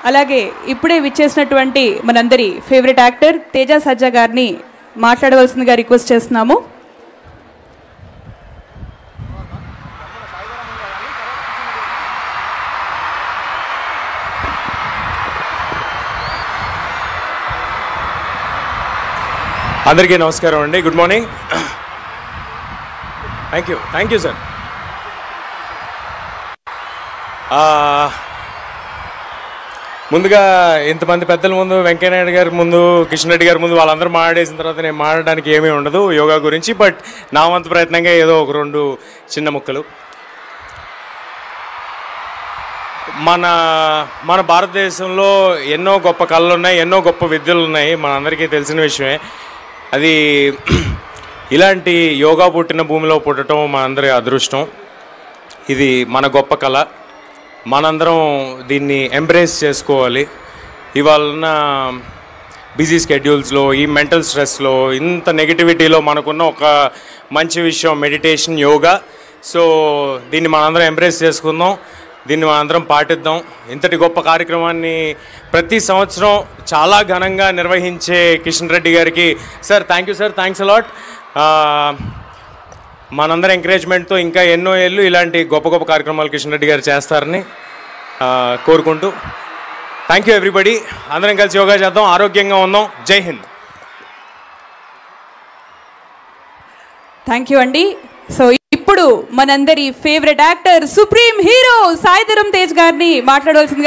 అలాగే ఇప్పుడే విచ్చేసినటువంటి మనందరి ఫేవరెట్ యాక్టర్ తేజ సజ్జా గారిని మాట్లాడవలసిందిగా రిక్వెస్ట్ చేస్తున్నాము. అందరికీ నమస్కారం అండి. Good morning. Thank you sir. ముందుగా ఇంతమంది పెద్దల ముందు, వెంకయ్యనాయుడు గారి ముందు, కిషన్ రెడ్డి గారి ముందు వాళ్ళందరూ మాట్లాడేసిన తర్వాత నేను మాట్లాడడానికి ఏమీ ఉండదు యోగా గురించి. బట్ నా వంతు ప్రయత్నంగా ఏదో ఒక 2 చిన్న ముక్కలు. మన భారతదేశంలో ఎన్నో గొప్ప కళలు ఉన్నాయి, ఎన్నో గొప్ప విద్యలు ఉన్నాయి, మనందరికీ తెలిసిన విషయమే. అది ఇలాంటి యోగా పుట్టిన భూమిలో పుట్టడం మనందరి అదృష్టం. ఇది మన గొప్ప కళ. మనందరం దీన్ని ఎంబ్రేస్ చేసుకోవాలి. ఇవాళ బిజీ స్కెడ్యూల్స్లో, ఈ మెంటల్ స్ట్రెస్లో, ఇంత నెగిటివిటీలో మనకున్న ఒక మంచి విషయం మెడిటేషన్, యోగా. సో దీన్ని మనందరం ఎంబ్రేస్ చేసుకుందాం, దీన్ని మనందరం పాటిద్దాం. ఇంతటి గొప్ప కార్యక్రమాన్ని ప్రతి సంవత్సరం చాలా ఘనంగా నిర్వహించే కిషన్ రెడ్డి గారికి sir thank you sir, thanks a lot. మనందరం ఎంకరేజ్మెంట్తో ఇంకా ఎన్నో ఏళ్ళు ఇలాంటి గొప్ప గొప్ప కార్యక్రమాలు కిషన్ రెడ్డి గారు చేస్తారని కోరుకుంటూ థ్యాంక్ యూ ఎవ్రీబడి. అందరం కలిసి యోగా చేద్దాం, ఆరోగ్యంగా ఉందాం. జై హింద్. థ్యాంక్ యూ అండి. సో ఇప్పుడు మనందరి favourite actor, supreme hero Sai Dharam Tej గారిని మాట్లాడవలసింది